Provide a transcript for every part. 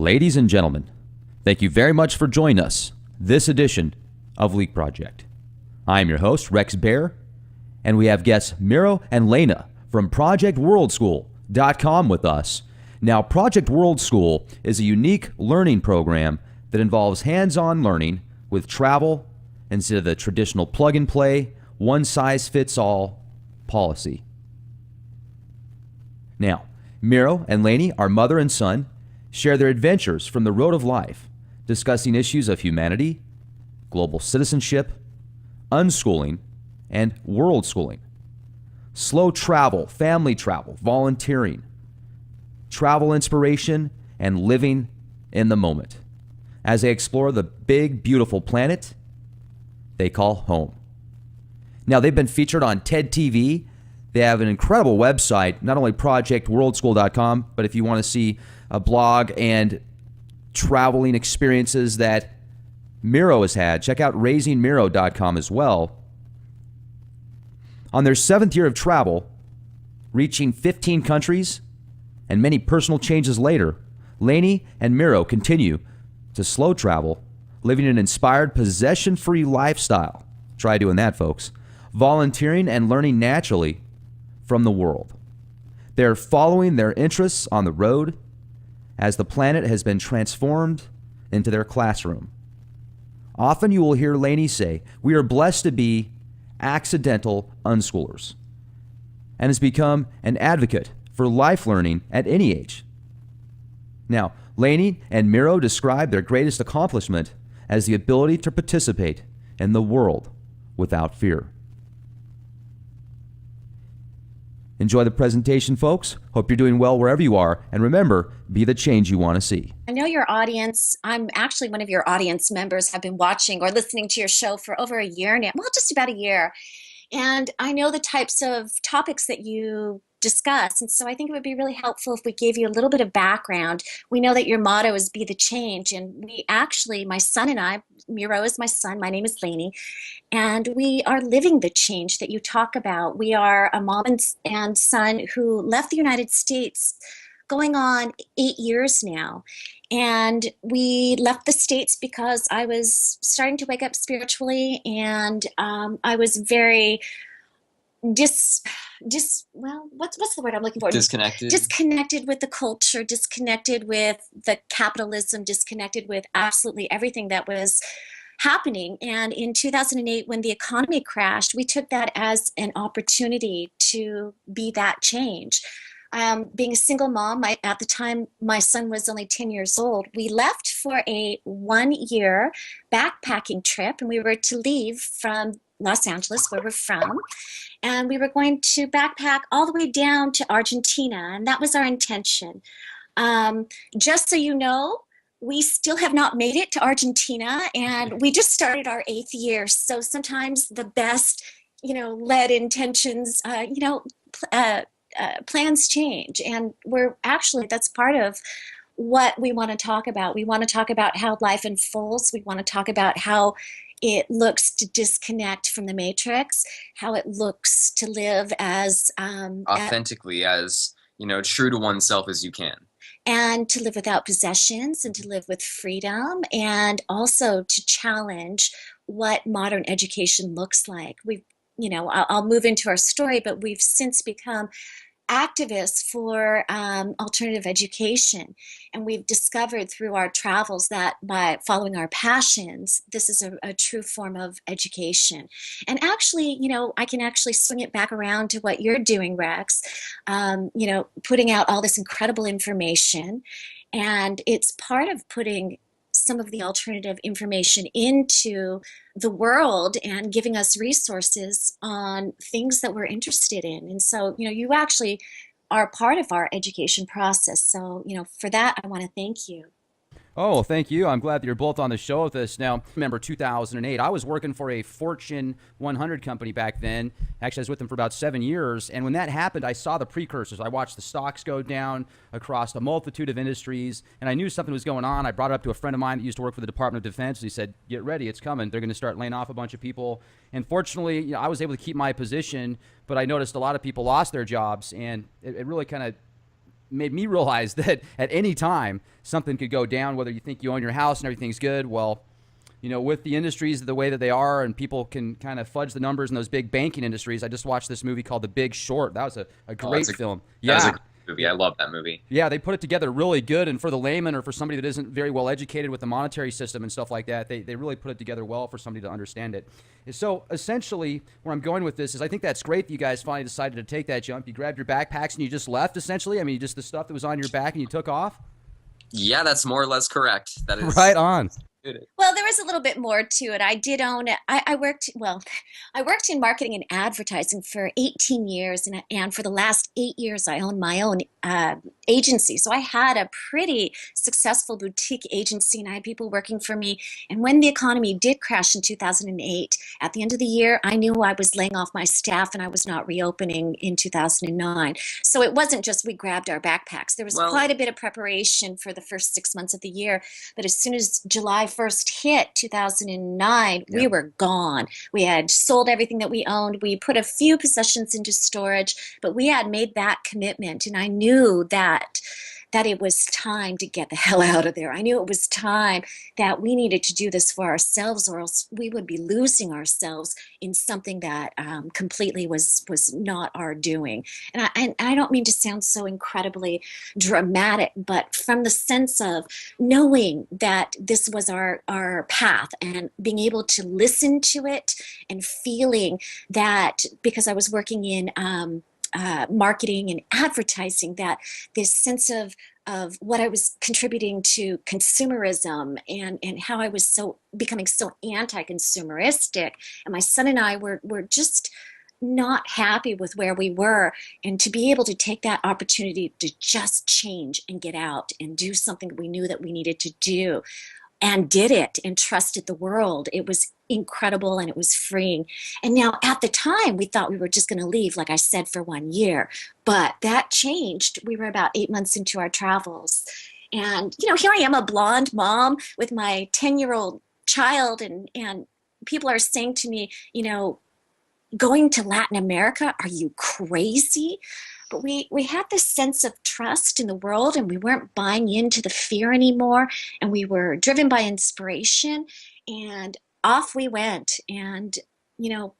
Ladies and gentlemen, thank you very much for joining us this edition of Leak Project. I am your host, Rex Bear, and we have guests Miro and Lainie from ProjectWorldSchool.com with us. Now, Project World School is a unique learning program that involves hands-on learning with travel instead of the traditional plug-and-play, one-size-fits-all policy. Now, Miro and Lainie, our mother and son, share their adventures from the road of life, discussing issues of humanity, global citizenship, unschooling, and world schooling. Slow travel, family travel, volunteering, travel inspiration, and living in the moment as they explore the big, beautiful planet they call home. Now, they've been featured on TED TV. They have an incredible website, not only ProjectWorldSchool.com, but if you want to see a blog and traveling experiences that Miro has had, check out RaisingMiro.com as well. On their 7th year of travel, reaching 15 countries and many personal changes later, Lainie and Miro continue to slow travel, living an inspired, possession-free lifestyle. Try doing that, folks. Volunteering and learning naturally from the world. They're following their interests on the road as the planet has been transformed into their classroom. Often you will hear Lainie say, "We are blessed to be accidental unschoolers," and has become an advocate for life learning at any age. Now, Lainie and Miro describe their greatest accomplishment as the ability to participate in the world without fear. Enjoy the presentation, folks. Hope you're doing well wherever you are. And remember, be the change you want to see. I know your audience, I'm actually one of your audience members, have been watching or listening to your show for over a year now, well, just about a year. And I know the types of topics that you discuss. And so I think it would be really helpful if we gave you a little bit of background. We know that your motto is be the change. And we actually, my son and I, Miro is my son, my name is Lainie, and we are living the change that you talk about. We are a mom and son who left the United States going on 8 years now. And we left the States because I was starting to wake up spiritually, and I was very what's the word I'm looking for? Disconnected with the culture, disconnected with the capitalism, disconnected with absolutely everything that was happening. And in 2008, when the economy crashed, we took that as an opportunity to be that change. Being a single mom, at the time my son was only 10 years old, we left for a 1-year backpacking trip, and we were to leave from Los Angeles, where we're from, and we were going to backpack all the way down to Argentina, and that was our intention. Just so you know, we still have not made it to Argentina, and we just started our 8th year. So sometimes the best, led intentions, plans change, and that's part of what we want to talk about. We want to talk about how life unfolds. We want to talk about how it looks to disconnect from the matrix, how it looks to live as authentically, as true to oneself as you can, and to live without possessions, and to live with freedom, and also to challenge what modern education looks like. I'll move into our story, but we've since become activists for alternative education, and we've discovered through our travels that by following our passions, this is a true form of education. And actually, I can actually swing it back around to what you're doing, Rex, putting out all this incredible information, and it's part of putting some of the alternative information into the world and giving us resources on things that we're interested in. And so, you actually are part of our education process. So, for that, I want to thank you. Oh, thank you. I'm glad that you're both on the show with us. Now, remember 2008, I was working for a Fortune 100 company back then. Actually, I was with them for about 7 years. And when that happened, I saw the precursors. I watched the stocks go down across a multitude of industries, and I knew something was going on. I brought it up to a friend of mine that used to work for the Department of Defense. He said, get ready, it's coming. They're going to start laying off a bunch of people. And fortunately, I was able to keep my position, but I noticed a lot of people lost their jobs, and it really kind of made me realize that at any time something could go down, whether you think you own your house and everything's good. Well, you know, with the industries the way that they are and people can kind of fudge the numbers in those big banking industries. I just watched this movie called The Big Short. That was a great film. That was a good movie. I love that movie. Yeah, they put it together really good. And for the layman or for somebody that isn't very well educated with the monetary system and stuff like that, they really put it together well for somebody to understand it. So essentially, where I'm going with this is I think that's great that you guys finally decided to take that jump. You grabbed your backpacks and you just left, essentially. I mean, just the stuff that was on your back and you took off? Yeah, that's more or less correct. That is right on. Well, there was a little bit more to it. I did own it. I worked in marketing and advertising for 18 years, and for the last 8 years, I owned my own agency. So I had a pretty successful boutique agency, and I had people working for me. And when the economy did crash in 2008, at the end of the year, I knew I was laying off my staff, and I was not reopening in 2009. So it wasn't just we grabbed our backpacks. There was quite a bit of preparation for the first 6 months of the year. But as soon as July 1st hit 2009, we were gone. We had sold everything that we owned. We put a few possessions into storage, but we had made that commitment, and I knew that it was time to get the hell out of there. I knew it was time that we needed to do this for ourselves, or else we would be losing ourselves in something that completely was not our doing. And I don't mean to sound so incredibly dramatic, but from the sense of knowing that this was our path and being able to listen to it and feeling that, because I was working in marketing and advertising, that this sense of what I was contributing to consumerism and how I was becoming so anti-consumeristic. And my son and I were just not happy with where we were. And to be able to take that opportunity to just change and get out and do something we knew that we needed to do, and did it and trusted the world. It was incredible and it was freeing. And now at the time, we thought we were just going to leave, like I said, for 1 year. But that changed. We were about 8 months into our travels. And, you know, here I am, a blonde mom with my 10-year-old child. And people are saying to me, you know, going to Latin America, are you crazy? But we had this sense of trust in the world, and we weren't buying into the fear anymore, and we were driven by inspiration, and off we went. And, you know,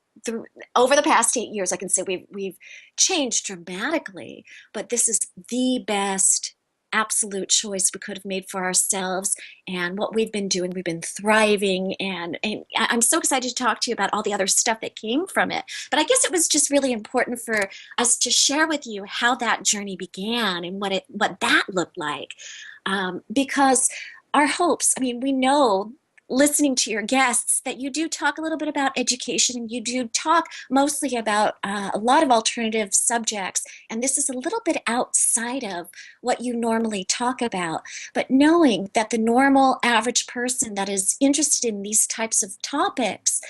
over the past 8 years, I can say we've changed dramatically, but this is the best absolute choice we could have made for ourselves. And what we've been doing, we've been thriving, and I'm so excited to talk to you about all the other stuff that came from it. But I guess it was just really important for us to share with you how that journey began and what that looked like, because our hopes, I mean, we know, listening to your guests, that you do talk a little bit about education, and you do talk mostly about a lot of alternative subjects, and this is a little bit outside of what you normally talk about. But knowing that the normal average person that is interested in these types of topics,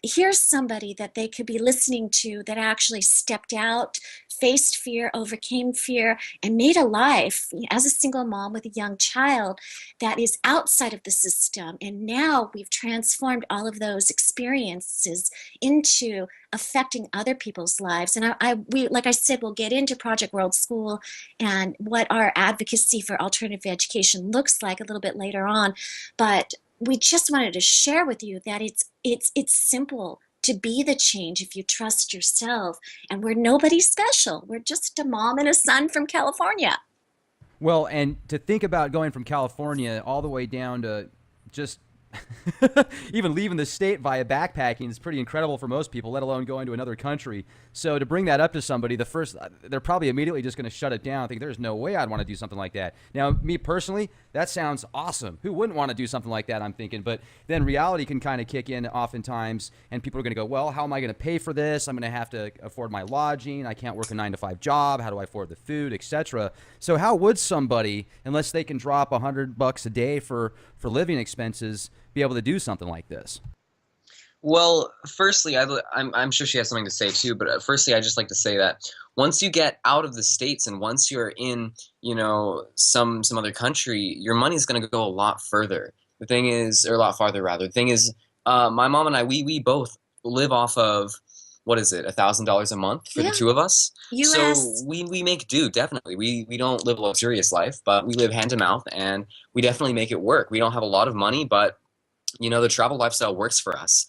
here's somebody that they could be listening to that actually stepped out, faced fear, overcame fear, and made a life as a single mom with a young child that is outside of the system. And now we've transformed all of those experiences into affecting other people's lives. And we, like I said, we'll get into Project World School and what our advocacy for alternative education looks like a little bit later on. But we just wanted to share with you that it's simple to be the change if you trust yourself. And we're nobody special. We're just a mom and a son from California. Well, and to think about going from California all the way down to just even leaving the state via backpacking is pretty incredible for most people, let alone going to another country. So to bring that up to somebody, they're probably immediately just going to shut it down. Think there's no way I'd want to do something like that. Now, me personally, that sounds awesome. Who wouldn't want to do something like that, I'm thinking. But then reality can kind of kick in oftentimes, and people are going to go, well, how am I going to pay for this? I'm going to have to afford my lodging. I can't work a 9-to-5 job. How do I afford the food, etc.? So how would somebody, unless they can drop $100 a day for living expenses, be able to do something like this? Well, firstly, I'm sure she has something to say too, but firstly, I just like to say that once you get out of the States and once you're in, you know, some other country, your money's going to go a lot further. The thing is, or a lot farther rather. The thing is, my mom and I, we both live off of what is it, $1,000 a month for the Yeah. two of us. So US. we make do, definitely. We don't live a luxurious life, but we live hand to mouth, and we definitely make it work. We don't have a lot of money, but the travel lifestyle works for us.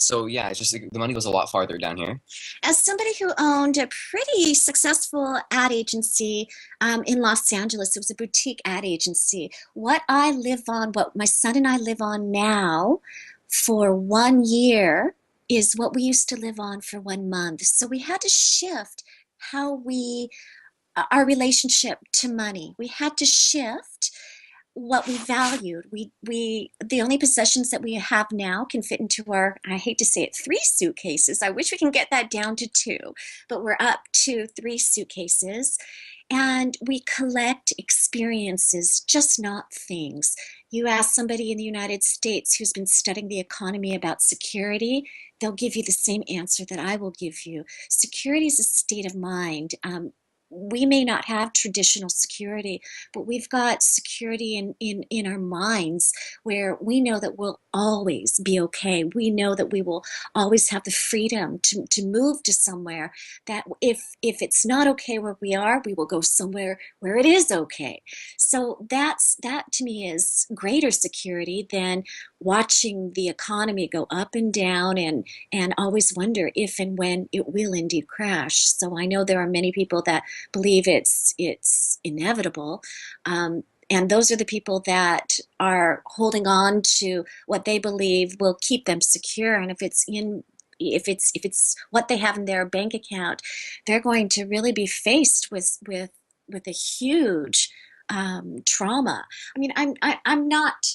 So yeah, it's just the money goes a lot farther down here. As somebody who owned a pretty successful ad agency in Los Angeles, it was a boutique ad agency. What my son and I live on now for 1 year is what we used to live on for 1 month. So we had to shift how our relationship to money. We had to shift what we valued. The only possessions that we have now can fit into our, I hate to say it, 3 suitcases. I wish we can get that down to 2, but we're up to 3 suitcases. And we collect experiences, just not things. You ask somebody in the United States who's been studying the economy about security, they'll give you the same answer that I will give you. Security is a state of mind. We may not have traditional security, but we've got security in our minds where we know that we'll always be okay. We know that we will always have the freedom to move to somewhere that if it's not okay where we are, we will go somewhere where it is okay. So that to me is greater security than watching the economy go up and down and always wonder if and when it will indeed crash. So I know there are many people that believe it's inevitable, and those are the people that are holding on to what they believe will keep them secure. And if it's what they have in their bank account, they're going to really be faced with a huge trauma. I mean, I'm not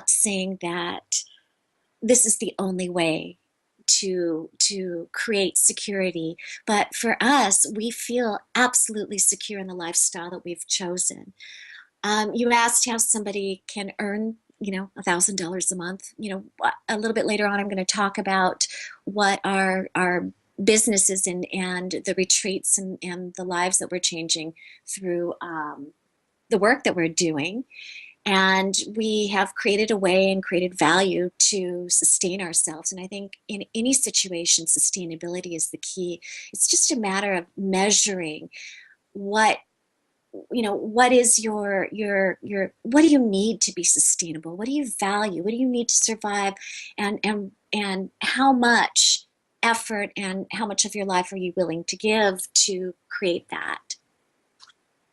saying that this is the only way to create security, but for us, we feel absolutely secure in the lifestyle that we've chosen. You asked how somebody can earn, $1,000 a month. A little bit later on, I'm going to talk about what our businesses and the retreats and the lives that we're changing through the work that we're doing. And we have created a way and created value to sustain ourselves. And I think in any situation, sustainability is the key. It's just a matter of measuring what is your what do you need to be sustainable? What do you value? What do you need to survive? And how much effort and how much of your life are you willing to give to create that?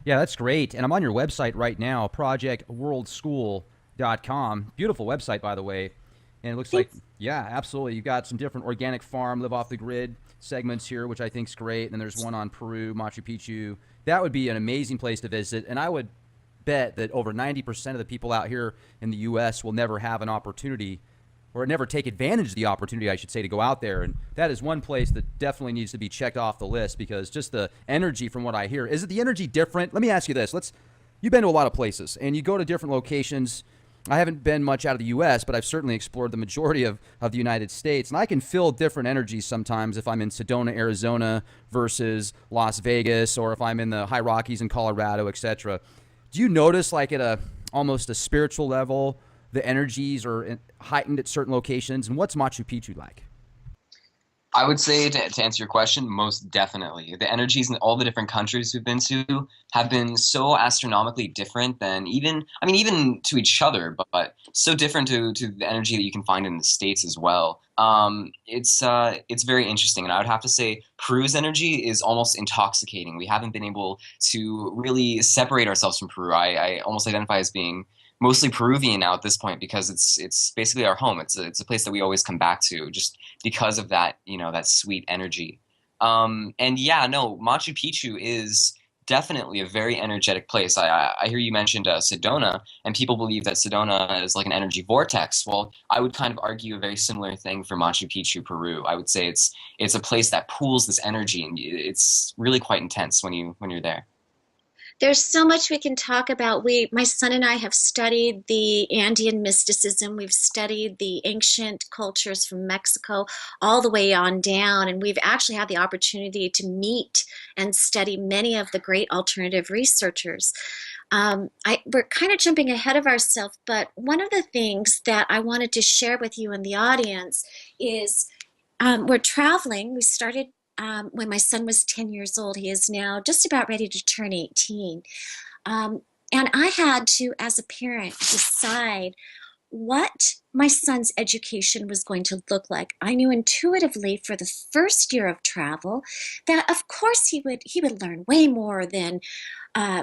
Yeah, that's great. And I'm on your website right now, projectworldschool.com. Beautiful website, by the way. And it looks like, yeah, absolutely. You've got some different organic farm, live off the grid segments here, which I think is great. And then there's one on Peru, Machu Picchu. That would be an amazing place to visit. And I would bet that over 90% of the people out here in the U.S. will never have an opportunity or never take advantage of the opportunity, I should say, to go out there. And that is one place that definitely needs to be checked off the list, because just the energy from what I hear. Is it the energy different? Let me ask you this. You've been to a lot of places, and you go to different locations. I haven't been much out of the U.S., but I've certainly explored the majority of the United States. And I can feel different energies sometimes if I'm in Sedona, Arizona versus Las Vegas, or if I'm in the high Rockies in Colorado, etc. Do you notice, like at almost a spiritual level, the energies are heightened at certain locations? And what's Machu Picchu like? I would say, to answer your question, most definitely. The energies in all the different countries we've been to have been so astronomically different than even to each other, but so different to the energy that you can find in the States as well. It's very interesting. And I would have to say Peru's energy is almost intoxicating. We haven't been able to really separate ourselves from Peru. I almost identify as being mostly Peruvian now at this point, because it's basically our home. It's a place that we always come back to just because of that, that sweet energy. And yeah, no, Machu Picchu is definitely a very energetic place. I hear you mentioned Sedona, and people believe that Sedona is like an energy vortex. Well, I would kind of argue a very similar thing for Machu Picchu, Peru. I would say it's a place that pools this energy, and it's really quite intense when you're there. There's so much we can talk about. My son and I have studied the Andean mysticism. We've studied the ancient cultures from Mexico all the way on down, and we've actually had the opportunity to meet and study many of the great alternative researchers. We're kind of jumping ahead of ourselves, but one of the things that I wanted to share with you and the audience is we're traveling. We started when my son was 10 years old. He is now just about ready to turn 18. Um, and I had to, as a parent, decide what my son's education was going to look like. I knew intuitively for the first year of travel that of course he would learn way more than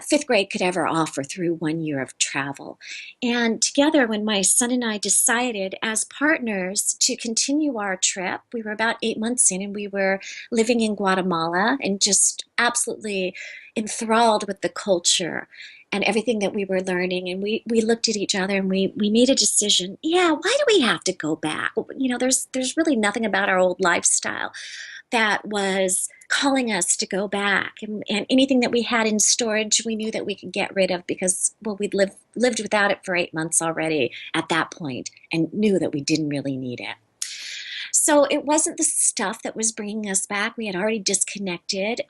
fifth grade could ever offer through 1 year of travel. And together, when my son and I decided as partners to continue our trip, we were about 8 months in and we were living in Guatemala and just absolutely enthralled with the culture and everything that we were learning. And we looked at each other and we made a decision. Yeah, why do we have to go back? You know, there's really nothing about our old lifestyle that was calling us to go back. And anything that we had in storage, we knew that we could get rid of because, well, we'd lived without it for 8 months already at that point and knew that we didn't really need it. So it wasn't the stuff that was bringing us back. We had already disconnected.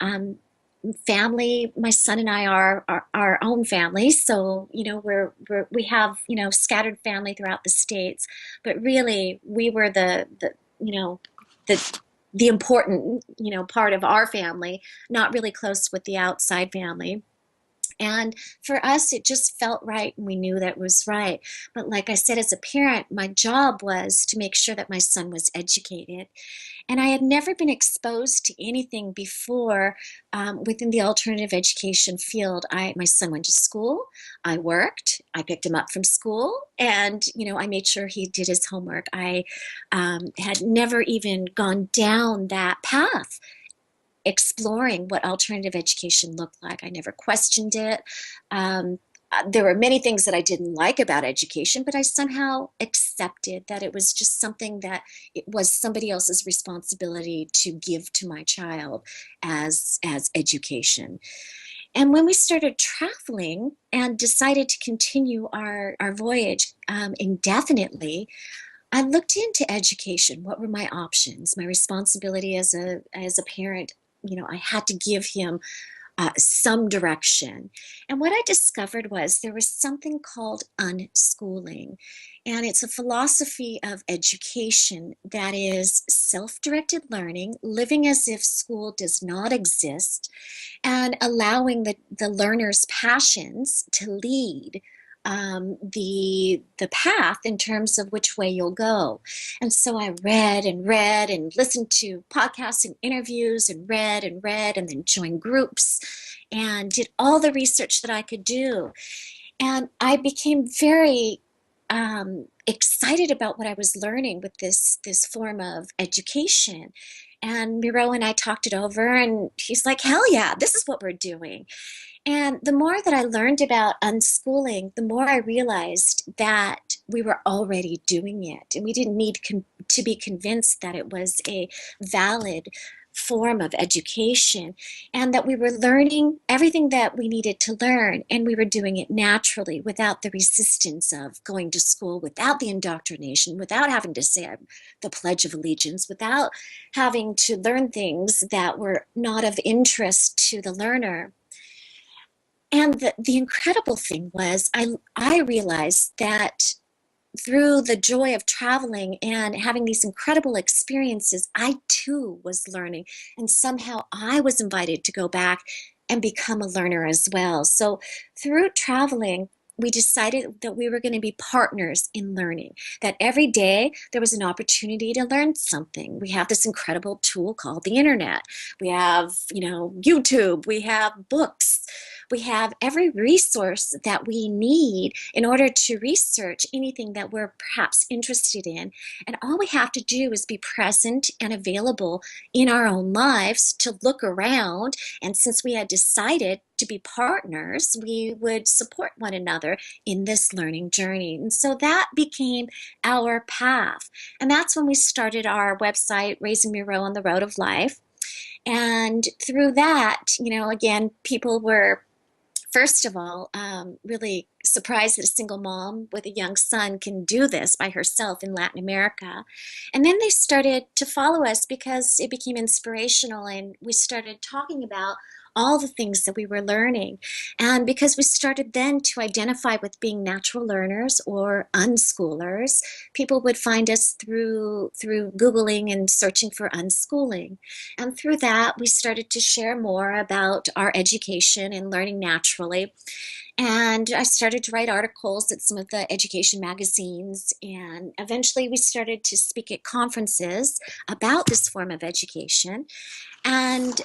Family, my son and I are our own families, so you know we have scattered family throughout the states, but really we were the you know the important part of our family, not really close with the outside family. And for us, it just felt right, and we knew that was right. But like I said, as a parent, my job was to make sure that my son was educated. And I had never been exposed to anything before within the alternative education field. My son went to school, I worked, I picked him up from school, and I made sure he did his homework. I had never even gone down that path, exploring what alternative education looked like. I never questioned it. There were many things that I didn't like about education, but I somehow accepted that it was just something that it was somebody else's responsibility to give to my child as education. And when we started traveling and decided to continue our voyage indefinitely, I looked into education. What were my options? My responsibility as a parent, I had to give him some direction. And what I discovered was there was something called unschooling. And it's a philosophy of education that is self-directed learning, living as if school does not exist, and allowing the learner's passions to lead the path in terms of which way you'll go. And so I read and listened to podcasts and interviews and read and then joined groups and did all the research that I could do. And I became very excited about what I was learning with this form of education. And Miro and I talked it over, and he's like, hell yeah, this is what we're doing. And the more that I learned about unschooling, the more I realized that we were already doing it. And we didn't need to be convinced that it was a valid form of education, and that we were learning everything that we needed to learn, and we were doing it naturally without the resistance of going to school, without the indoctrination, without having to say the Pledge of Allegiance, without having to learn things that were not of interest to the learner. And the incredible thing was I realized that through the joy of traveling and having these incredible experiences, I too was learning. And somehow I was invited to go back and become a learner as well. So through traveling, we decided that we were going to be partners in learning, that every day there was an opportunity to learn something. We have this incredible tool called the internet. We have, YouTube, we have books, we have every resource that we need in order to research anything that we're perhaps interested in. And all we have to do is be present and available in our own lives to look around. And since we had decided to be partners, we would support one another in this learning journey. And so that became our path. And that's when we started our website, Raising Miro on the Road of Life. And through that, again, people were, first of all, really surprised that a single mom with a young son can do this by herself in Latin America. And then they started to follow us because it became inspirational, and we started talking about all the things that we were learning. And because we started then to identify with being natural learners or unschoolers, people would find us through Googling and searching for unschooling. And through that, we started to share more about our education and learning naturally. And I started to write articles at some of the education magazines. And eventually, we started to speak at conferences about this form of education. And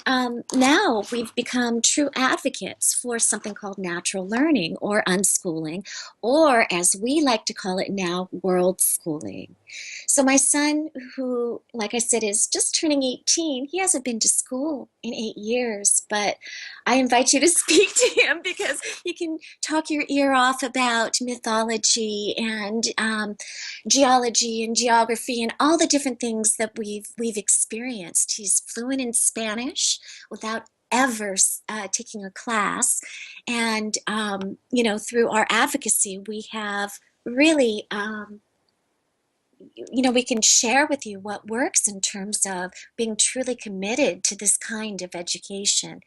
now we've become true advocates for something called natural learning or unschooling, or as we like to call it now, world schooling. So my son, who, like I said, is just turning 18, he hasn't been to school in 8 years, but I invite you to speak to him because he can talk your ear off about mythology and geology and geography and all the different things that we've experienced. He's fluent in Spanish without ever taking a class, and through our advocacy, we have really. We can share with you what works in terms of being truly committed to this kind of education.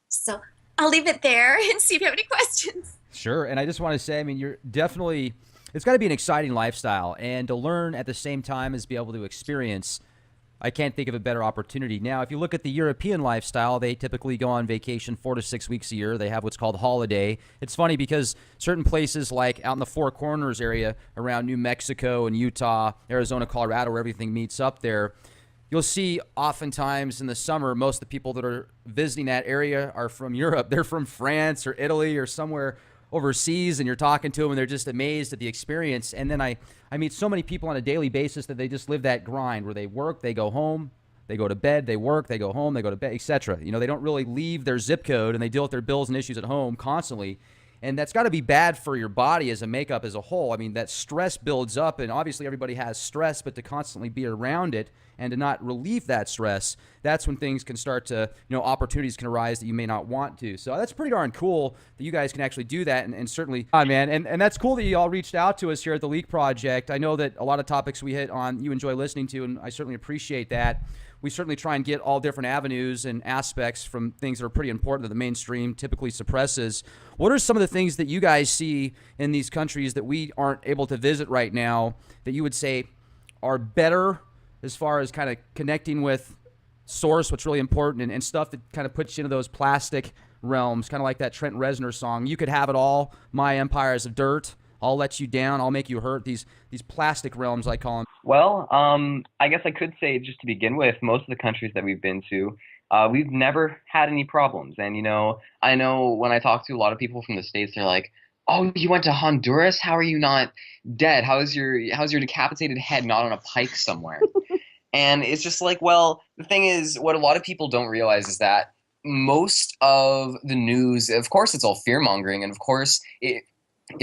So I'll leave it there and see if you have any questions. Sure. And I just want to say, I mean, you're definitely, it's got to be an exciting lifestyle. And to learn at the same time as be able to experience, I can't think of a better opportunity. Now, if you look at the European lifestyle, they typically go on vacation 4 to 6 weeks a year. They have what's called holiday. It's funny because certain places like out in the Four Corners area around New Mexico and Utah, Arizona, Colorado, where everything meets up there, you'll see oftentimes in the summer, most of the people that are visiting that area are from Europe. They're from France or Italy or somewhere overseas, and you're talking to them and they're just amazed at the experience. And then I meet so many people on a daily basis that they just live that grind where they work, they go home, they go to bed, they work, they go home, they go to bed, etc. They don't really leave their zip code, and they deal with their bills and issues at home constantly. And that's got to be bad for your body as a makeup as a whole. I mean, that stress builds up, and obviously everybody has stress, but to constantly be around it and to not relieve that stress, that's when things can start to, opportunities can arise that you may not want to. So that's pretty darn cool that you guys can actually do that, and certainly, man, and that's cool that you all reached out to us here at the Leak Project. I know that a lot of topics we hit on you enjoy listening to, and I certainly appreciate that. We certainly try and get all different avenues and aspects from things that are pretty important that the mainstream typically suppresses. What are some of the things that you guys see in these countries that we aren't able to visit right now that you would say are better as far as kind of connecting with source, what's really important, and stuff that kind of puts you into those plastic realms, kind of like that Trent Reznor song, "You could have it all, my empire is of dirt. I'll let you down, I'll make you hurt." These plastic realms, I call them. Well, I guess I could say, just to begin with, most of the countries that we've been to, we've never had any problems. And, I know when I talk to a lot of people from the States, they're like, "Oh, you went to Honduras? How are you not dead? How's your decapitated head not on a pike somewhere?" And it's just like, well, the thing is, what a lot of people don't realize is that most of the news, of course, it's all fear-mongering, and of course, it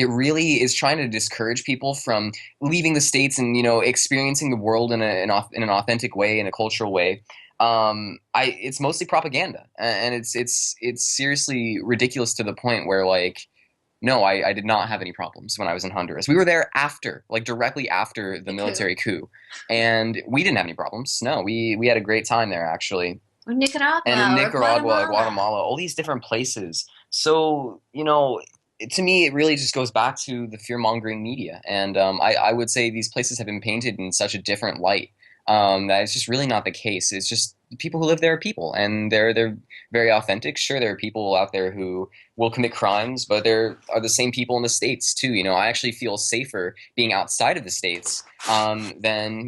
really is trying to discourage people from leaving the States and, experiencing the world in an authentic way, in a cultural way. It's mostly propaganda, and it's seriously ridiculous to the point where, like, no, I did not have any problems when I was in Honduras. We were there directly after the military coup, and we didn't have any problems. No, we had a great time there, actually. Or Nicaragua, and in Nicaragua, or Guatemala, all these different places. So, to me, it really just goes back to the fear-mongering media. And I would say these places have been painted in such a different light that it's just really not the case. It's just the people who live there are people, and they're very authentic. Sure, there are people out there who will commit crimes, but there are the same people in the States, too. I actually feel safer being outside of the States than,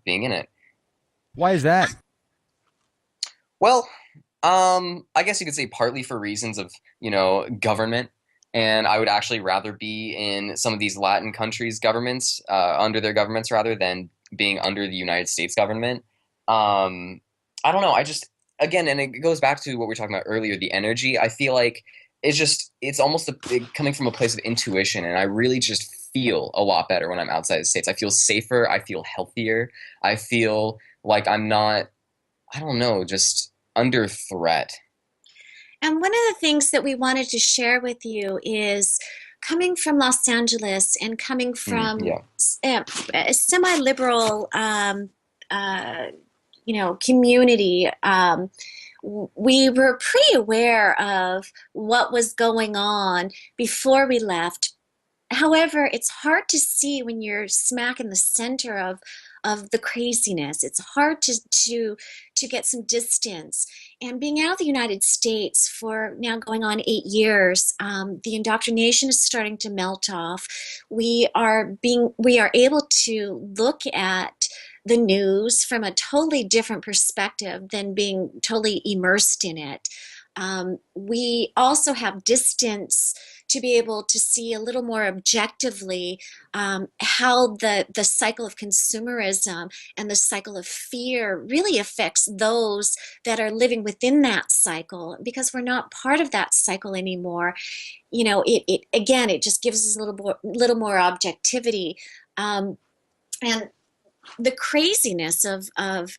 being in it. Why is that? Well, I guess you could say partly for reasons of, government. And I would actually rather be in some of these Latin countries' governments, under their governments rather than being under the United States government. I don't know. Again, and it goes back to what we were talking about earlier, the energy. I feel like it's almost coming from a place of intuition. And I really just feel a lot better when I'm outside the States. I feel safer. I feel healthier. I feel like I'm not, I don't know, just under threat. And one of the things that we wanted to share with you is coming from Los Angeles and coming from a semi-liberal, community. we were pretty aware of what was going on before we left. However, it's hard to see when you're smack in the center of the craziness. It's hard to get some distance. And being out of the United States for now going on 8 years, the indoctrination is starting to melt off. We are able to look at the news from a totally different perspective than being totally immersed in it. We also have distance to be able to see a little more objectively how the cycle of consumerism and the cycle of fear really affects those that are living within that cycle, because we're not part of that cycle anymore. You know, it again, it just gives us a little more objectivity. And the craziness of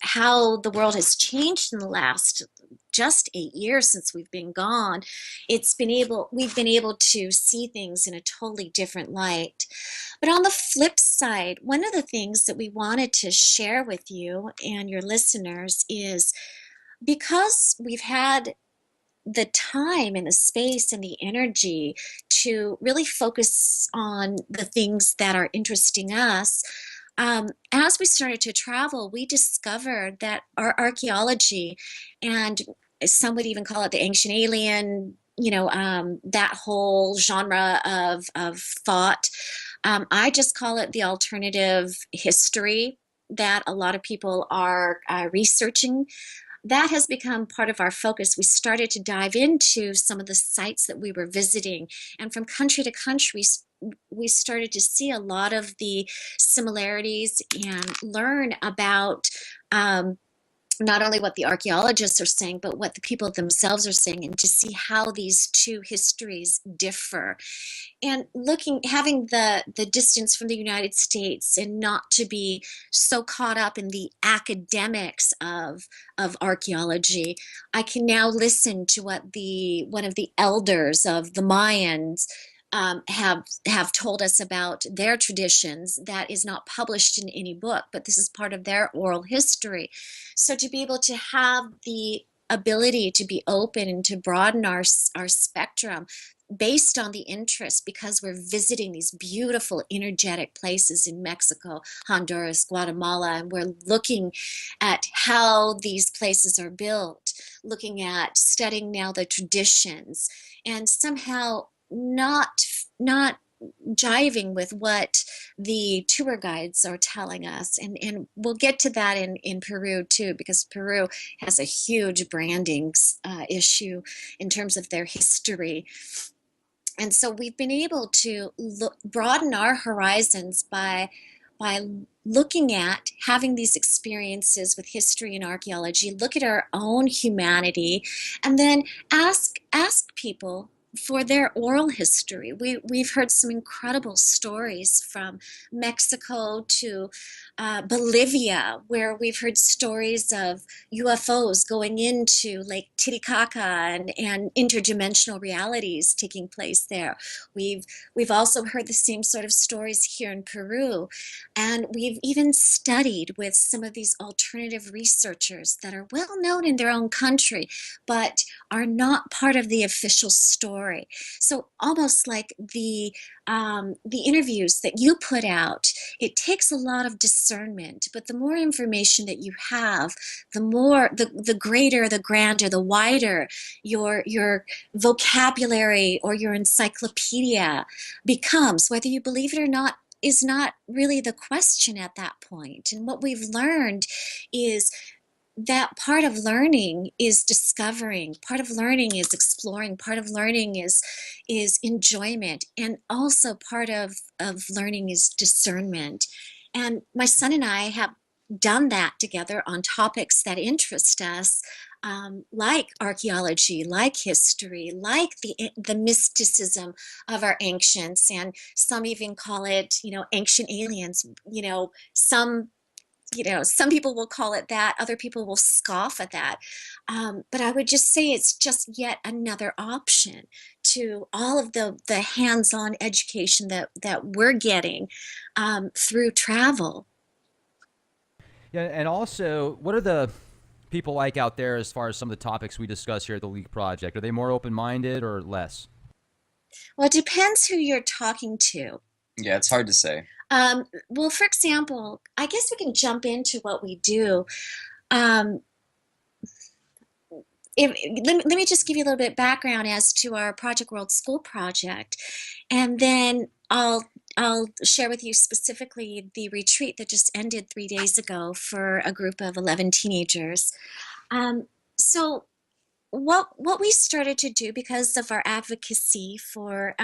how the world has changed in the last just 8 years since we've been gone, we've been able to see things in a totally different light. But on the flip side, one of the things that we wanted to share with you and your listeners is, because we've had the time and the space and the energy to really focus on the things that are interesting us, as we started to travel, we discovered that our archaeology, and some would even call it the ancient alien, that whole genre of thought. I just call it the alternative history that a lot of people are researching. That has become part of our focus. We started to dive into some of the sites that we were visiting, and from country to country, we started to see a lot of the similarities and learn about not only what the archaeologists are saying, but what the people themselves are saying, and to see how these two histories differ. And having the distance from the United States, and not to be so caught up in the academics of archaeology, I can now listen to what one of the elders of the Mayans have told us about their traditions, that is not published in any book, but this is part of their oral history. So to be able to have the ability to be open and to broaden our spectrum based on the interest, because we're visiting these beautiful energetic places in Mexico, Honduras, Guatemala, and we're looking at how these places are built, looking at studying now the traditions, and somehow not jiving with what the tour guides are telling us. And we'll get to that in Peru too, because Peru has a huge branding issue in terms of their history. And so we've been able to broaden our horizons by looking at having these experiences with history and archaeology, look at our own humanity, and then ask people for their oral history. We've heard some incredible stories from Mexico to Bolivia, where we've heard stories of UFOs going into Lake Titicaca and interdimensional realities taking place there. We've also heard the same sort of stories here in Peru, and we've even studied with some of these alternative researchers that are well known in their own country, but are not part of the official story. So almost like the interviews that you put out, it takes a lot of discernment, but the more information that you have, the greater, the grander, the wider your vocabulary or your encyclopedia becomes. Whether you believe it or not is not really the question at that point. And what we've learned is that part of learning is discovering, part of learning is exploring, part of learning is enjoyment, and also part of learning is discernment. And my son and I have done that together on topics that interest us, like archaeology, like history, like the mysticism of our ancients, and some even call it, ancient aliens. Some people will call it that, other people will scoff at that. But I would just say it's just yet another option to all of the hands-on education that we're getting through travel. Yeah, and also, what are the people like out there as far as some of the topics we discuss here at the League Project? Are they more open-minded or less? Well, it depends who you're talking to. Yeah, it's hard to say. Well, for example, I guess we can jump into what we do. Um, let me just give you a little bit of background as to our Project World School project, and then I'll share with you specifically the retreat that just ended 3 days ago for a group of 11 teenagers. So what we started to do because of our advocacy for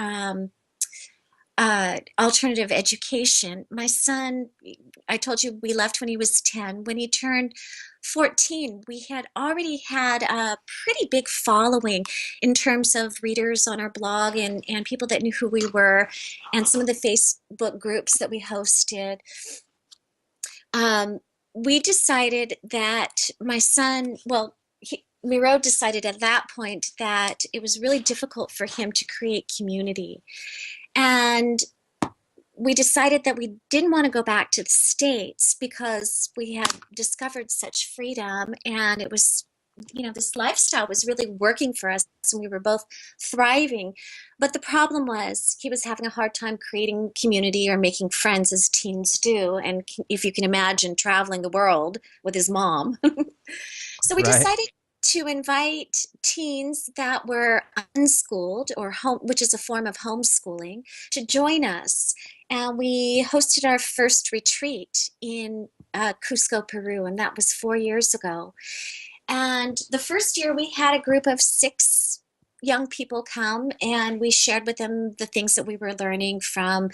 alternative education. My son, I told you we left when he was 10. When he turned 14, we had already had a pretty big following in terms of readers on our blog and people that knew who we were, and some of the Facebook groups that we hosted. We decided that my son, well, Miro decided at that point that it was really difficult for him to create community. And we decided that we didn't want to go back to the States because we had discovered such freedom, and it was, this lifestyle was really working for us, and we were both thriving. But the problem was he was having a hard time creating community or making friends as teens do. And if you can imagine traveling the world with his mom. So we Right. decided to invite teens that were unschooled or home, which is a form of homeschooling, to join us. And we hosted our first retreat in Cusco, Peru, and that was 4 years ago. And the first year we had a group of 6 young people come, and we shared with them the things that we were learning from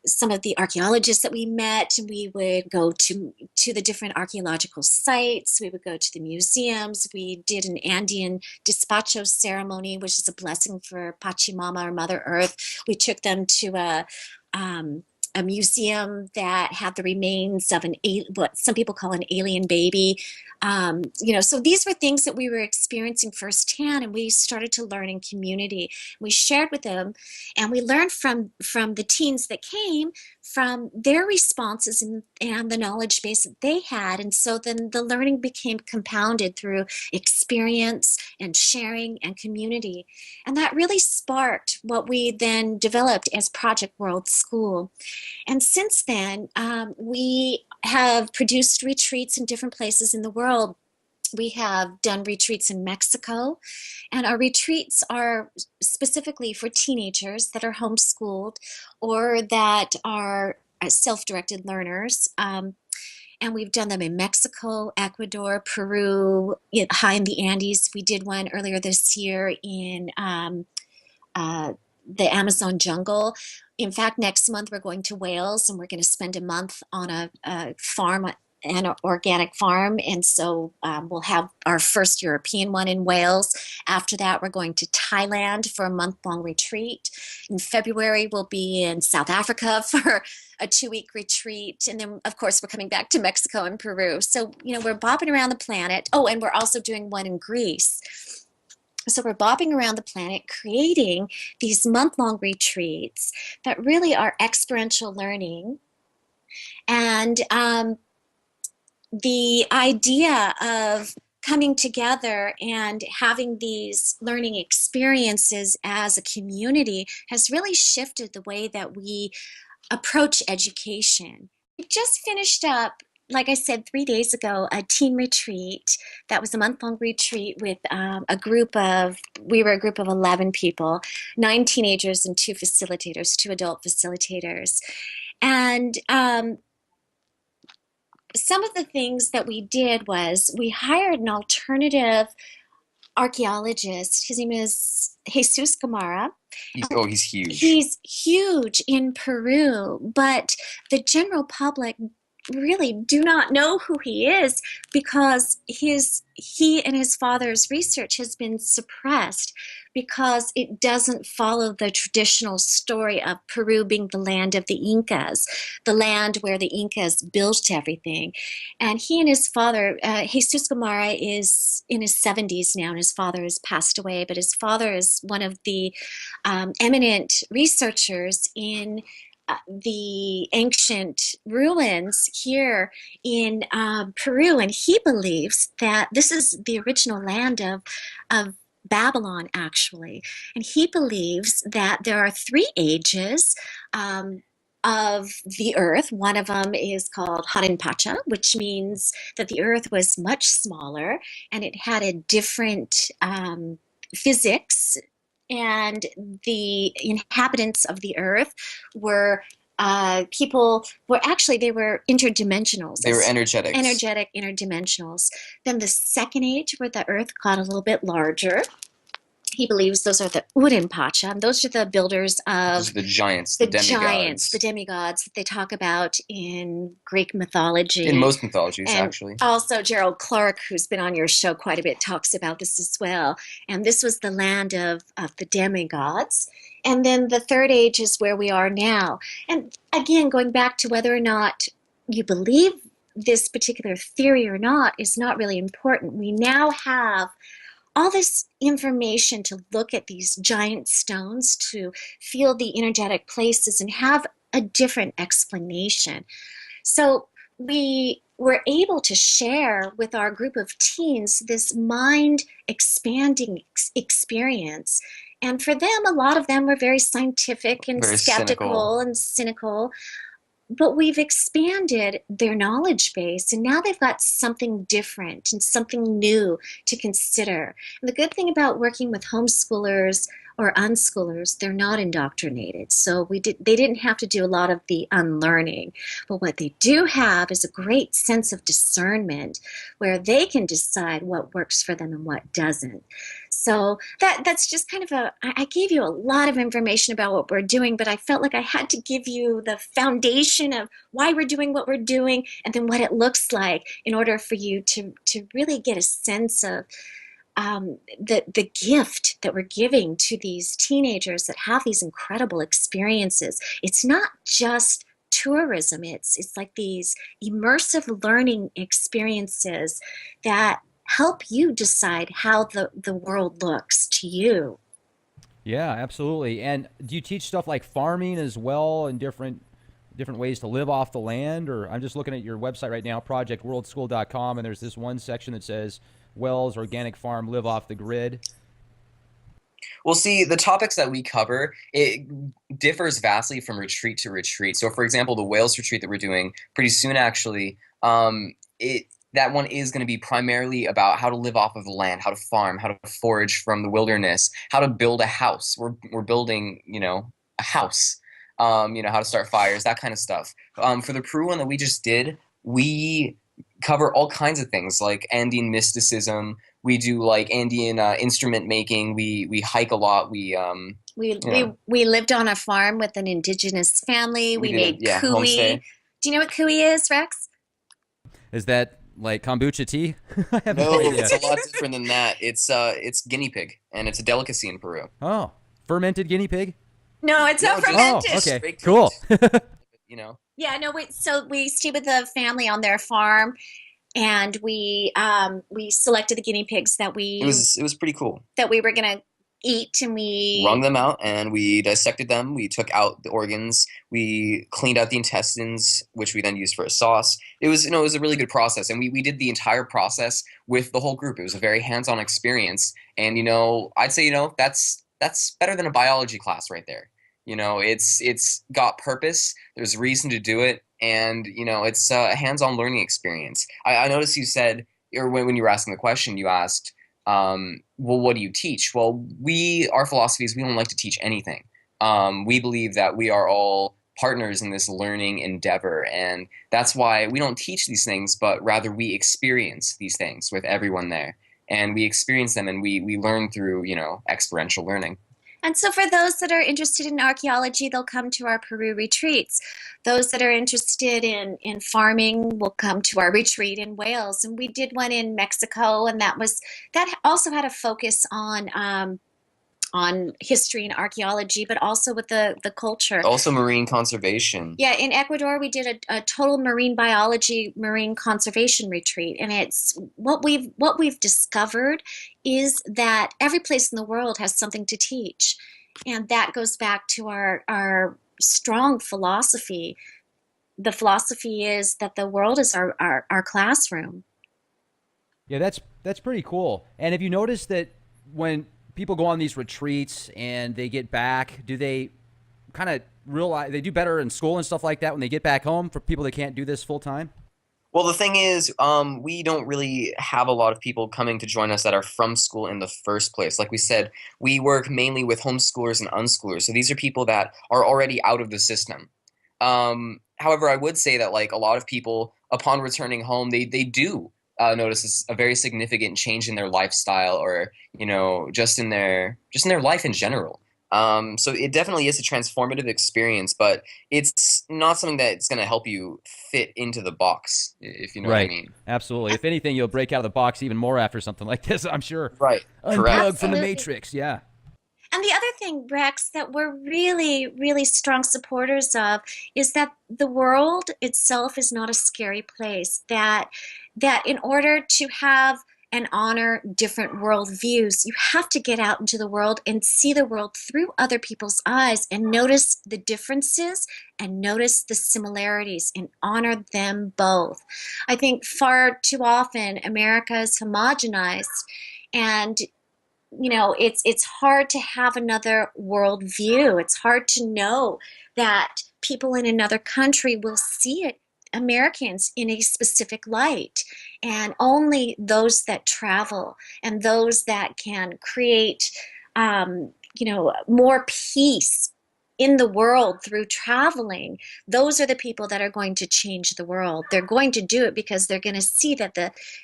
some of the archaeologists that we met. We would go to the different archaeological sites. We would go to the museums. We did an Andean despacho ceremony, which is a blessing for Pachamama, or Mother Earth. We took them to a museum that had the remains of what some people call an alien baby. So these were things that we were experiencing firsthand, and we started to learn in community. We shared with them, and we learned from the teens that came, from their responses and the knowledge base that they had. And so then the learning became compounded through experience and sharing and community. And that really sparked what we then developed as Project World School. And since then, we have produced retreats in different places in the world. We have done retreats in Mexico, and our retreats are specifically for teenagers that are homeschooled or that are self-directed learners. And we've done them in Mexico, Ecuador, Peru, high in the Andes. We did one earlier this year in the Amazon jungle. In fact, next month we're going to Wales, and we're going to spend a month on a farm, an organic farm. And so we'll have our first European one in Wales. After that, we're going to Thailand for a month-long retreat. In February, we'll be in South Africa for a 2-week retreat. And then, of course, we're coming back to Mexico and Peru. So, we're bopping around the planet. Oh, and we're also doing one in Greece. So we're bopping around the planet, creating these month-long retreats that really are experiential learning. And the idea of coming together and having these learning experiences as a community has really shifted the way that we approach education. We just finished up, like I said, 3 days ago, a teen retreat. That was a month-long retreat with we were a group of 11 people, 9 teenagers and 2 facilitators, 2 adult facilitators. And some of the things that we did was we hired an alternative archaeologist. His name is Jesus Gamara. He's huge. He's huge in Peru, but the general public really do not know who he is because he and his father's research has been suppressed because it doesn't follow the traditional story of Peru being the land of the Incas, the land where the Incas built everything. And he and his father, Jesus Gamara is in his 70s now, and his father has passed away, but his father is one of the eminent researchers in the ancient ruins here in Peru, and he believes that this is the original land of Babylon, actually. And he believes that there are three ages of the earth. One of them is called Harinpacha, which means that the earth was much smaller and it had a different physics, and the inhabitants of the earth were people were actually, they were interdimensionals. They were energetics. Energetic interdimensionals. Then the second age, where the earth got a little bit larger, he believes those are the Urinpacha, and those are the builders of Those are the giants, the demigods. the demigods that they talk about in Greek mythology. In most mythologies, and actually. Also, Gerald Clark, who's been on your show quite a bit, talks about this as well. And this was the land of the demigods. And then the third age is where we are now. And again, going back to whether or not you believe this particular theory or not is not really important. We now have all this information to look at these giant stones, to feel the energetic places and have a different explanation. So we were able to share with our group of teens this mind expanding experience. And for them, a lot of them were very scientific and Very skeptical and cynical. But we've expanded their knowledge base, and now they've got something different and something new to consider. And the good thing about working with homeschoolers or unschoolers, they're not indoctrinated. So they didn't have to do a lot of the unlearning. But what they do have is a great sense of discernment where they can decide what works for them and what doesn't. So that's just kind of I gave you a lot of information about what we're doing, but I felt like I had to give you the foundation of why we're doing what we're doing and then what it looks like in order for you to really get a sense of the gift that we're giving to these teenagers that have these incredible experiences. It's not just tourism. It's like these immersive learning experiences that help you decide how the world looks to you. Yeah, absolutely. And do you teach stuff like farming as well, and different ways to live off the land? Or I'm just looking at your website right now, projectworldschool.com, and there's this one section that says Wells Organic Farm, live off the grid. Well, see, the topics that we cover, it differs vastly from retreat to retreat. So, for example, the Wales retreat that we're doing pretty soon, actually, that one is going to be primarily about how to live off of the land, how to farm, how to forage from the wilderness, how to build a house. We're building, a house. How to start fires, that kind of stuff. For the Peru one that we just did, we cover all kinds of things like Andean mysticism. We do like Andean instrument making. We hike a lot. We lived on a farm with an indigenous family. We made kui. Homestay. Do you know what kui is, Rex? Is that like kombucha tea? I have No, idea. it's a lot different than that. It's guinea pig, and it's a delicacy in Peru. Oh, fermented guinea pig? No, it's not fermented. Oh, okay, cool. Yeah, no, so we stayed with the family on their farm, and we selected the guinea pigs that It was pretty cool. that we were gonna eat, and we wrung them out and we dissected them. We took out the organs. We cleaned out the intestines, which we then used for a sauce. It was a really good process, and we did the entire process with the whole group. It was a very hands-on experience, and I'd say that's better than a biology class right there. It's got purpose. There's a reason to do it, and it's a hands-on learning experience. I noticed you said, or when you were asking the question, you asked, well, what do you teach? Well, our philosophy is we don't like to teach anything. We believe that we are all partners in this learning endeavor, and that's why we don't teach these things, but rather we experience these things with everyone there, and we experience them, and we learn through experiential learning. And so for those that are interested in archaeology, they'll come to our Peru retreats. Those that are interested in farming will come to our retreat in Wales. And we did one in Mexico, and that also had a focus on history and archaeology, but also with the culture. Also marine conservation. Yeah, in Ecuador, we did a total marine biology, marine conservation retreat. And it's what we've discovered is that every place in the world has something to teach. And that goes back to our strong philosophy. The philosophy is that the world is our classroom. Yeah, that's pretty cool. And have you noticed that when people go on these retreats and they get back, do they kind of realize they do better in school and stuff like that when they get back home for people that can't do this full time? Well, the thing is, we don't really have a lot of people coming to join us that are from school in the first place. Like we said, we work mainly with homeschoolers and unschoolers. So these are people that are already out of the system. However, I would say that like a lot of people, upon returning home, they do notice a very significant change in their lifestyle, or just in their life in general. So it definitely is a transformative experience, but it's not something that's going to help you fit into the box, if you know what I Right. mean. Absolutely. If anything, you'll break out of the box even more after something like this, I'm sure. Right. Correct. Unplug from the Absolutely. matrix. Yeah. And the other thing, Rex, that we're really, really strong supporters of is that the world itself is not a scary place. That in order to have and honor different worldviews, you have to get out into the world and see the world through other people's eyes and notice the differences and notice the similarities and honor them both. I think far too often America is homogenized, and it's hard to have another worldview. It's hard to know that people in another country will see it, Americans, in a specific light. And only those that travel and those that can create, more peace in the world through traveling, those are the people that are going to change the world. They're going to do it because they're going to see that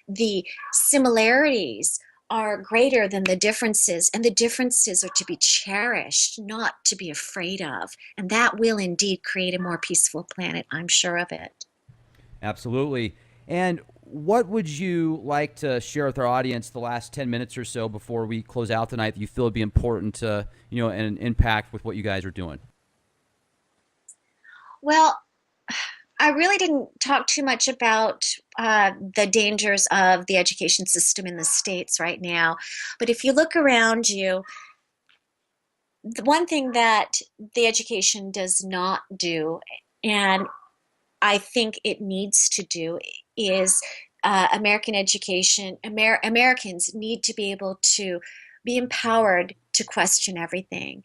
the similarities are greater than the differences, and the differences are to be cherished, not to be afraid of. And that will indeed create a more peaceful planet. I'm sure of it. Absolutely. And what would you like to share with our audience the last 10 minutes or so before we close out tonight that you feel would be important to, and an impact with what you guys are doing? Well, I really didn't talk too much about the dangers of the education system in the States right now. But if you look around you, the one thing that the education does not do, and I think it needs to do, is American education. Americans need to be able to be empowered to question everything.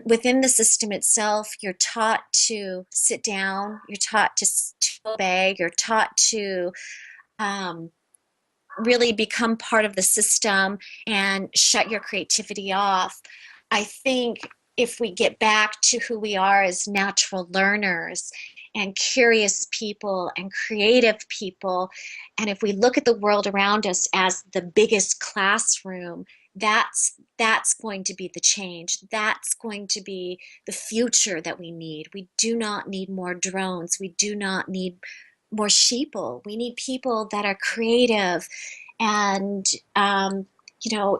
Within the system itself, you're taught to sit down, you're taught to obey, you're taught to um, really become part of the system and shut your creativity off. I think if we get back to who we are as natural learners and curious people and creative people, and if we look at the world around us as the biggest classroom, that's going to be the change. That's going to be the future that we need. We do not need more drones. We do not need more sheeple. We need people that are creative and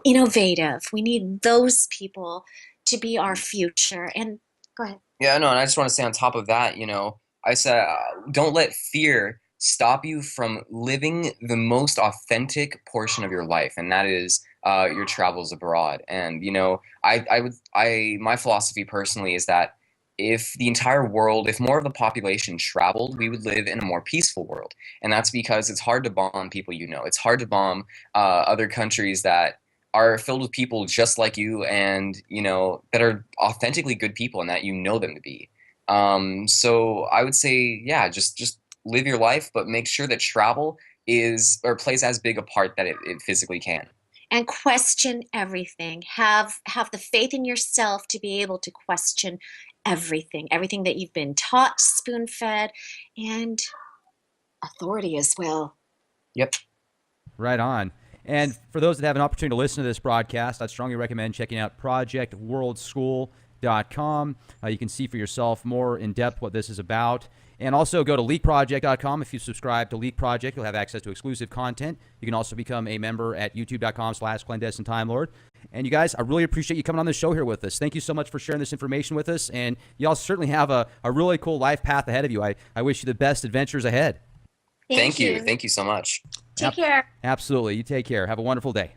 innovative. We need those people to be our future. And go ahead. Yeah, no, and I just want to say on top of that, I said, don't let fear stop you from living the most authentic portion of your life, and that is your travels abroad. And my philosophy personally is that if the entire world, if more of the population traveled, we would live in a more peaceful world. And that's because it's hard to bomb people It's hard to bomb other countries that are filled with people just like you, and that are authentically good people and that you know them to be. So I would say, yeah, just live your life, but make sure that travel is or plays as big a part that it physically can. And question everything. Have the faith in yourself to be able to question everything that you've been taught, spoon-fed, and authority as well. Yep. Right on. And for those that have an opportunity to listen to this broadcast, I'd strongly recommend checking out projectworldschool.com. You can see for yourself more in depth what this is about. And also go to leakproject.com. If you subscribe to Leak Project, you'll have access to exclusive content. You can also become a member at youtube.com/clandestine time lord. And you guys, I really appreciate you coming on the show here with us. Thank you so much for sharing this information with us. And y'all certainly have a really cool life path ahead of you. I wish you the best adventures ahead. Thank you. Thank you so much. Take care. Absolutely. You take care. Have a wonderful day.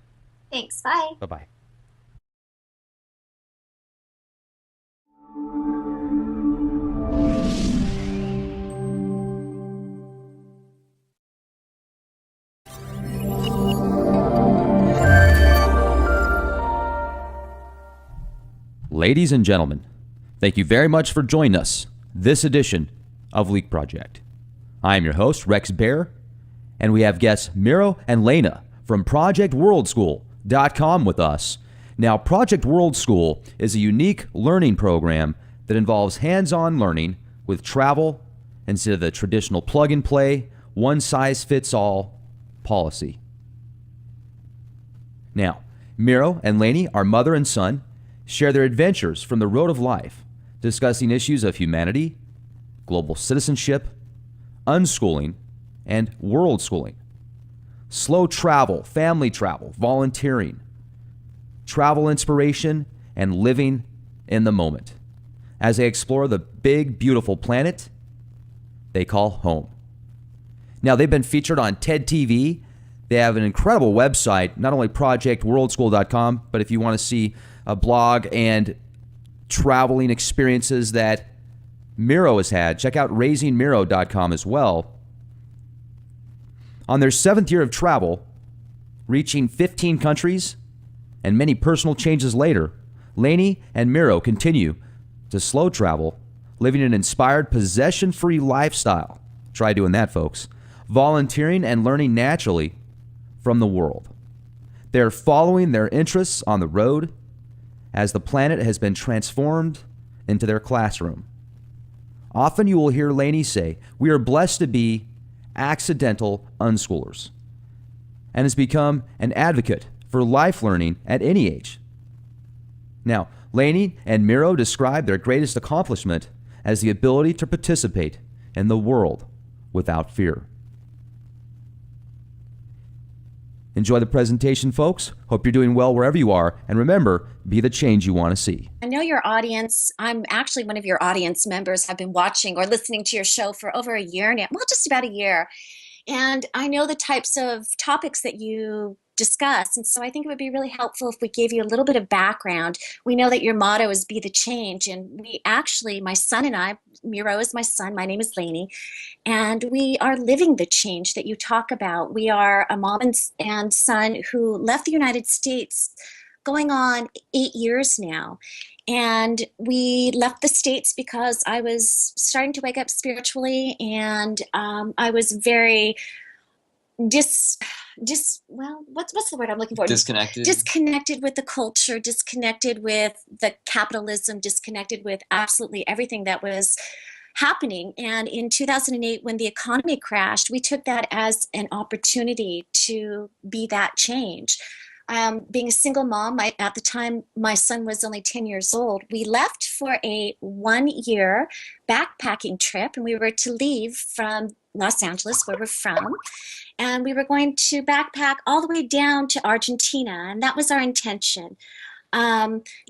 Thanks. Bye. Bye-bye. Ladies and gentlemen, thank you very much for joining us this edition of Leak Project. I am your host, Rex Bear, and we have guests Miro and Lainie from ProjectWorldSchool.com with us. Now, Project World School is a unique learning program that involves hands-on learning with travel instead of the traditional plug-and-play, one-size-fits-all policy. Now, Miro and Lainie, our mother and son, share their adventures from the road of life, discussing issues of humanity, global citizenship, unschooling, and world schooling. Slow travel, family travel, volunteering, travel inspiration, and living in the moment as they explore the big, beautiful planet they call home. Now, they've been featured on TED TV. They have an incredible website, not only projectworldschool.com, but if you want to see a blog and traveling experiences that Miro has had, check out raisingmiro.com as well. On their 7th year of travel, reaching 15 countries and many personal changes later, Lainie and Miro continue to slow travel, living an inspired possession-free lifestyle. Try doing that, folks. Volunteering and learning naturally from the world. They're following their interests on the road as the planet has been transformed into their classroom. Often you will hear Lainie say, "We are blessed to be accidental unschoolers," and has become an advocate for life learning at any age. Now, Lainie and Miro describe their greatest accomplishment as the ability to participate in the world without fear. Enjoy the presentation, folks. Hope you're doing well wherever you are. And remember, be the change you want to see. I know your audience, I'm actually one of your audience members, have been watching or listening to your show for over a year now, well, just about a year. And I know the types of topics that you discuss. And so I think it would be really helpful if we gave you a little bit of background. We know that your motto is be the change. And we actually, my son and I, Miro is my son, my name is Lainie, and we are living the change that you talk about. We are a mom and son who left the United States going on 8 years now. And we left the States because I was starting to wake up spiritually, and I was very what's the word I'm looking for? Disconnected with the culture, disconnected with the capitalism, disconnected with absolutely everything that was happening. And in 2008, when the economy crashed, we took that as an opportunity to be that change. Being a single mom, at the time my son was only 10 years old, we left for a 1-year backpacking trip, and we were to leave from Los Angeles, where we're from, and we were going to backpack all the way down to Argentina, and that was our intention.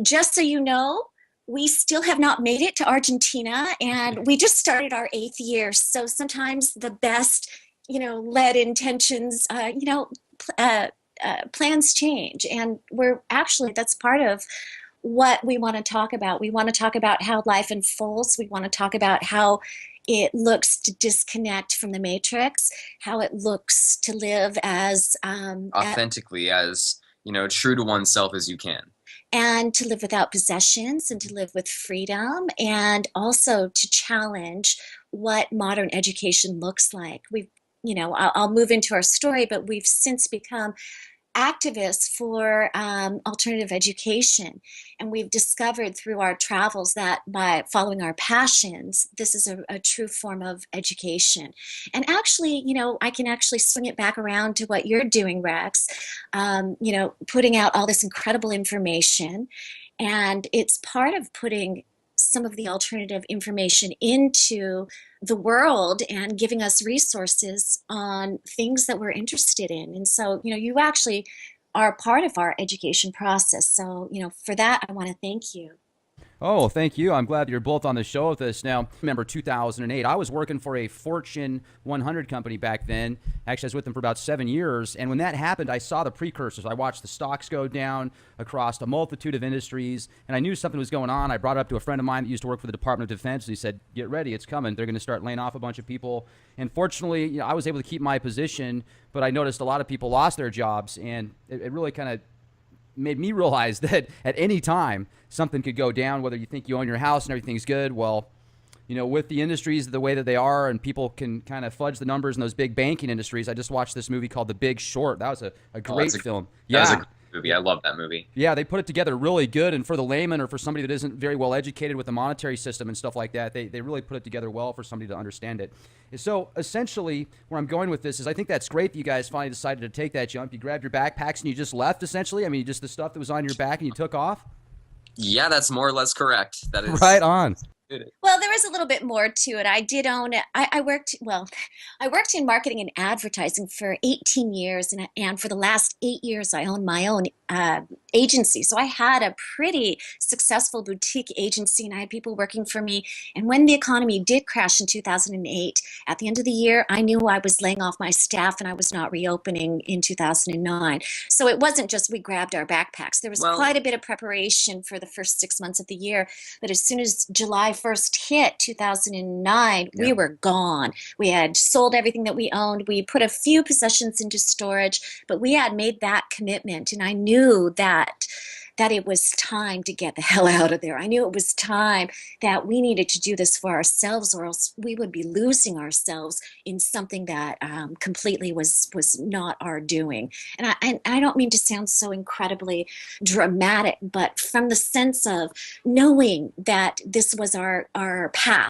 Just so you know, we still have not made it to Argentina, and we just started our 8th year. So sometimes the best, led intentions, plans change, and that's part of what we want to talk about. We want to talk about how life unfolds. We want to talk about how it looks to disconnect from the matrix, how it looks to live as authentically, as true to oneself as you can, and to live without possessions, and to live with freedom, and also to challenge what modern education looks like. I'll move into our story, but we've since become activists for alternative education. And we've discovered through our travels that by following our passions, this is a true form of education. And actually, I can actually swing it back around to what you're doing, Rex, putting out all this incredible information. And it's part of putting some of the alternative information into the world and giving us resources on things that we're interested in. And so, you actually are part of our education process. So, for that, I want to thank you. Oh, thank you. I'm glad you're both on the show with us. Now, remember 2008, I was working for a Fortune 100 company back then. Actually, I was with them for about 7 years. And when that happened, I saw the precursors. I watched the stocks go down across a multitude of industries, and I knew something was going on. I brought it up to a friend of mine that used to work for the Department of Defense. And he said, get ready, it's coming. They're going to start laying off a bunch of people. And fortunately, I was able to keep my position, but I noticed a lot of people lost their jobs, and it really kind of made me realize that at any time something could go down, whether you think you own your house and everything's good. Well, with the industries the way that they are, and people can kind of fudge the numbers in those big banking industries. I just watched this movie called The Big Short. That was a great film. That was a great movie. I love that movie. Yeah, they put it together really good. And for the layman or for somebody that isn't very well educated with the monetary system and stuff like that, they really put it together well for somebody to understand it. So essentially, where I'm going with this is I think that's great that you guys finally decided to take that jump. You grabbed your backpacks and you just left, essentially. I mean, just the stuff that was on your back and you took off? Yeah, that's more or less correct. That is right on. Well, there was a little bit more to it. I did own it. I worked in marketing and advertising for 18 years, and for the last 8 years, I owned my own agency. So I had a pretty successful boutique agency, and I had people working for me. And when the economy did crash in 2008, at the end of the year, I knew I was laying off my staff and I was not reopening in 2009. So it wasn't just we grabbed our backpacks. There was quite a bit of preparation for the first 6 months of the year. But as soon as July 1st hit 2009, we were gone. We had sold everything that we owned. We put a few possessions into storage, but we had made that commitment. And I knew that it was time to get the hell out of there. I knew it was time that we needed to do this for ourselves, or else we would be losing ourselves in something that completely was not our doing. And I don't mean to sound so incredibly dramatic, but from the sense of knowing that this was our path.